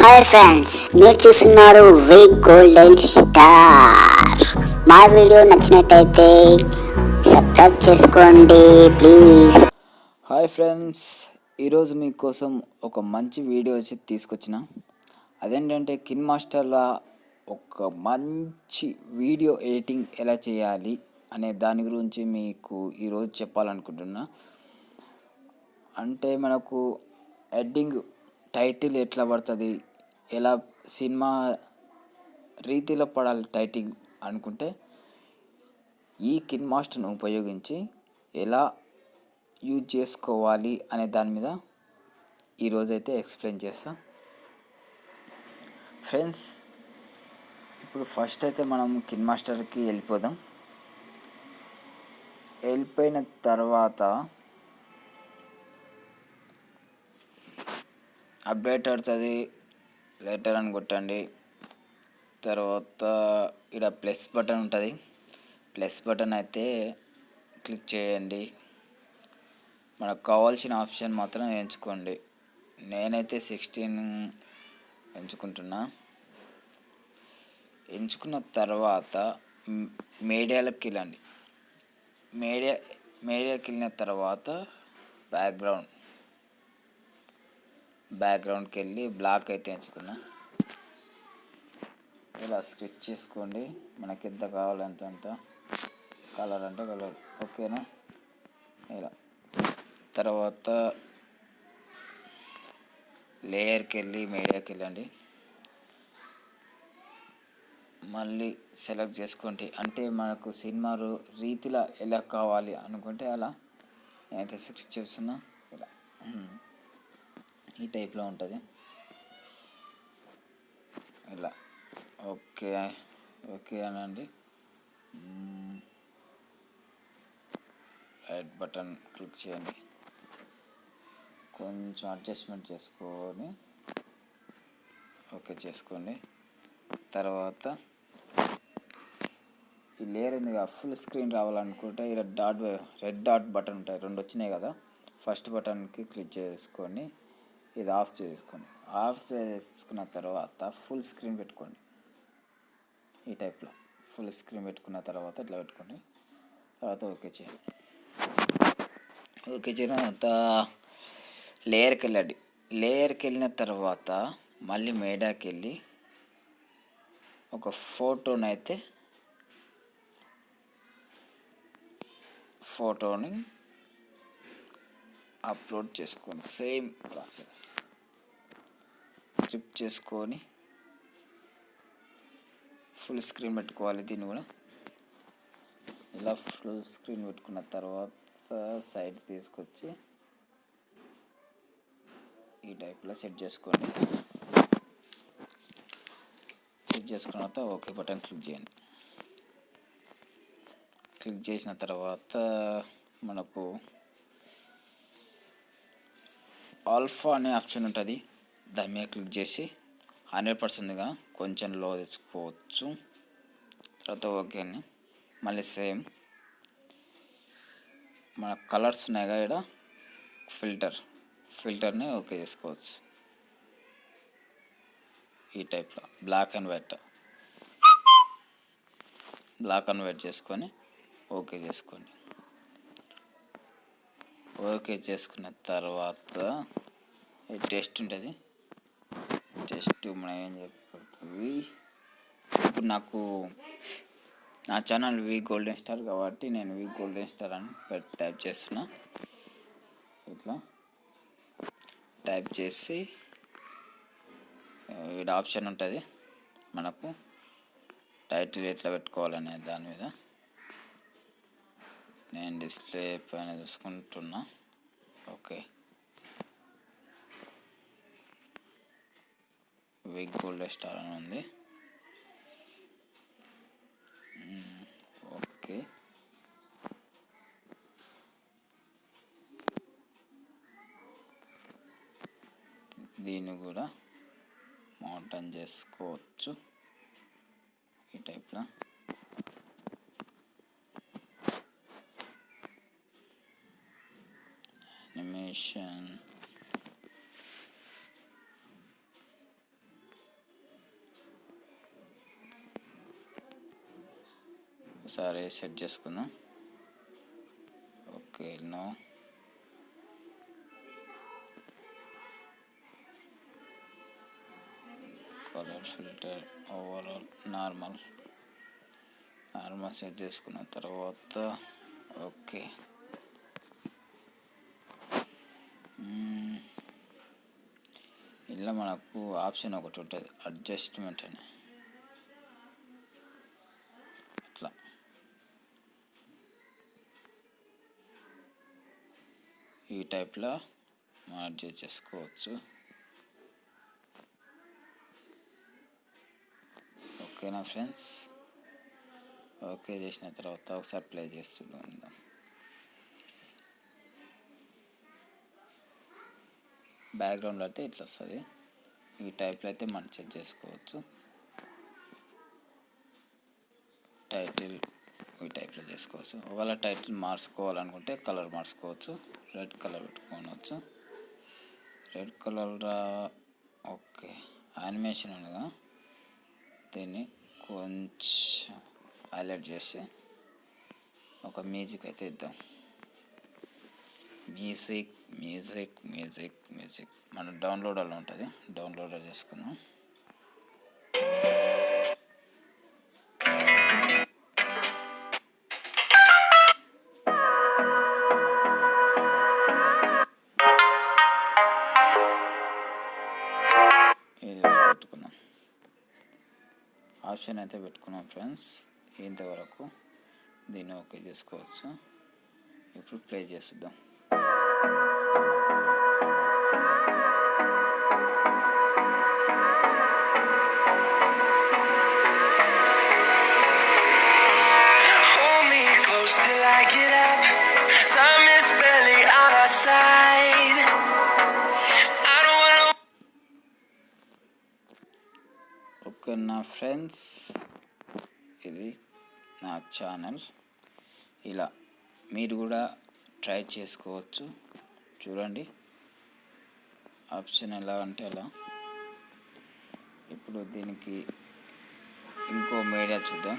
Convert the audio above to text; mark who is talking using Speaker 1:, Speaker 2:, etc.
Speaker 1: Hi friends, మీరు చూస్తున్నారు వి golden star. మా వీడియో నచ్చినట్టయితే సబ్స్క్రైబ్ చేసుకోండి ప్లీజ్.
Speaker 2: హాయ్ ఫ్రెండ్స్, ఈరోజు మీకోసం ఒక మంచి వీడియో తీసుకొచ్చిన. అదేంటంటే కిన్మాస్టర్లో ఒక మంచి వీడియో ఎడిటింగ్ ఎలా చేయాలి అనే దాని గురించి మీకు ఈరోజు చెప్పాలనుకుంటున్నా. అంటే మనకు ఎడ్డింగ్ టైటిల్ ఎట్లా పడుతుంది, ఎలా సినిమా రీతిలో పడాలి టైటిల్ అనుకుంటే ఈ కిన్మాస్టర్ను ఉపయోగించి ఎలా యూజ్ చేసుకోవాలి అనే దాని మీద ఈరోజైతే ఎక్స్ప్లెయిన్ చేస్తా. ఫ్రెండ్స్, ఇప్పుడు ఫస్ట్ అయితే మనం కిన్మాస్టర్కి వెళ్ళిపోదాం. వెళ్ళిపోయిన తర్వాత అప్డేట్ అవుతుంది, లెటర్ అని కొట్టండి. తర్వాత ఇక్కడ ప్లస్ బటన్ ఉంటుంది, ప్లస్ బటన్ అయితే క్లిక్ చేయండి. మనకు కావాల్సిన ఆప్షన్ మాత్రం ఎంచుకోండి. నేనైతే 16 ఎంచుకుంటున్నా. ఎంచుకున్న తర్వాత మీడియాలోకి వెళ్ళండి. మీడియాకి వెళ్ళిన తర్వాత బ్యాక్గ్రౌండ్కి వెళ్ళి బ్లాక్ అయితే ఎంచుకున్నా. ఇలా స్కెచ్ చేసుకోండి, మనకి ఎంత కావాలంత అంత, కలర్ అంటే కలర్, ఓకేనా. ఇలా తర్వాత లేయర్కి వెళ్ళి మీడియాకి వెళ్ళండి. మళ్ళీ సెలెక్ట్ చేసుకోండి. అంటే మనకు సినిమా రీతిలో ఎలా కావాలి అనుకుంటే అలా నేనైతే సెలెక్ట్ చేస్తున్నా. ఇలా ఈ టైప్లో ఉంటుంది. ఇలా ఓకే ఓకే అనండి. రైట్ బటన్ క్లిక్ చేయండి. కొంచెం అడ్జస్ట్మెంట్ చేసుకొని ఓకే చేసుకోండి. తర్వాత ఈ లేయర్ ఉంది కదా, ఫుల్ స్క్రీన్ రావాలనుకుంటే ఇక్కడ రెడ్ డాట్ బటన్ ఉంటాయి, 2 వచ్చినాయి కదా. ఫస్ట్ బటన్కి క్లిక్ చేసుకొని ఇది ఆఫ్ చేసుకోండి. ఆఫ్ చేసుకున్న తర్వాత ఫుల్ స్క్రీన్ పెట్టుకోండి. ఈ టైప్లో ఫుల్ స్క్రీన్ పెట్టుకున్న తర్వాత ఇట్లా పెట్టుకోండి. తర్వాత ఓకే చేయండి. ఓకే చేయడం తర్వాత లేయర్కి వెళ్ళండి. లేయర్కి వెళ్ళిన తర్వాత మళ్ళీ మీడియాకి వెళ్ళి ఒక ఫోటోని అప్లోడ్ చేసుకోండి. సేమ్ ప్రాసెస్ స్క్రిప్ట్ చేసుకొని ఫుల్ స్క్రీన్ పెట్టుకోవాలి. దీన్ని కూడా ఇలా ఫుల్ స్క్రీన్ పెట్టుకున్న తర్వాత సైడ్ తీసుకొచ్చి ఈ టైప్లో సెట్ చేసుకోండి. సెట్ చేసుకున్న తర్వాత ఓకే బటన్ క్లిక్ చేయండి. క్లిక్ చేసిన తర్వాత మనకు ఆల్ఫా అనే ఆప్షన్ ఉంటుంది, దాని మీద క్లిక్ చేసి 100%గా కొంచెం లో తెచ్చుకోవచ్చు. తర్వాత ఓకే అని మళ్ళీ సేమ్ మన కలర్స్ ఉన్నాయి కదా, ఇక్కడ ఫిల్టర్ని ఓకే చేసుకోవచ్చు. ఈ టైప్లో బ్లాక్ అండ్ వైట్ చేసుకొని ఓకే చేసుకోండి. ఓకే చేసుకున్న తర్వాత టెస్ట్ ఉంటుంది. టెస్ట్ మనం ఏం చెప్పి, ఇప్పుడు నాకు నా ఛానల్ వి గోల్డెన్ స్టార్ కాబట్టి నేను వి గోల్డెన్ స్టార్ అని టైప్ చేస్తున్నా. ఇట్లా టైప్ చేసి ఇక్కడ ఆప్షన్ ఉంటుంది మనకు టైటిల్ ఎట్లా పెట్టుకోవాలనే దాని మీద. నేను డిస్ప్లే పైన చూసుకుంటున్నా. ఓకే, వి గోల్డెన్ స్టార్ అని ఉంది. ఓకే, దీన్ని కూడా మౌంటైన్ చేసుకోవచ్చు ఈ టైప్లో. యానిమేషన్ ఒకసారి సెట్ చేసుకుందాం. Okay, no colour filter overall normal set చేసుకున్న తర్వాత ఓకే, ఇలా మనకు ఆప్షన్ ఒకటి ఉంటుంది అడ్జస్ట్మెంట్ అని. అట్లా ఈ టైప్లో మనం అడ్జస్ట్ చేసుకోవచ్చు. ఓకేనా ఫ్రెండ్స్? ఓకే చేసిన తర్వాత ఒకసారి ప్లే చేస్తున్నాం. బ్యాక్గ్రౌండ్ అయితే ఇట్లా వస్తుంది. ఈ టైప్లో అయితే మనం చెక్ చేసుకోవచ్చు. టైటిల్ ఈ టైప్లో చేసుకోవచ్చు. ఒకవేళ టైటిల్ మార్చుకోవాలనుకుంటే కలర్ మార్చుకోవచ్చు. రెడ్ కలర్ పెట్టుకోవచ్చు. రెడ్ కలర్ ఓకే, యానిమేషన్ అనగా దీన్ని కొంచెం హైలైట్ చేసి ఒక మ్యూజిక్ అయితే ఇద్దాం. మ్యూజిక్ మన డౌన్లోడర్లో ఉంటుంది, డౌన్లోడర్ చేసుకుందాం. ఇది పెట్టుకుందాం. ఆప్షన్ అయితే పెట్టుకున్నాం ఫ్రెండ్స్. ఇంతవరకు దీన్ని ఓకే చేసుకోవచ్చు. ఇప్పుడు ప్లే చేద్దాం. ఓకే నా ఫ్రెండ్స్, ఇది నా ఛానల్. ఇలా మీరు కూడా ట్రై చేసుకోవచ్చు. చూడండి ఆప్షన్ ఎలా అంటే అలా. ఇప్పుడు దీనికి ఇంకో మీడియా చూద్దాం.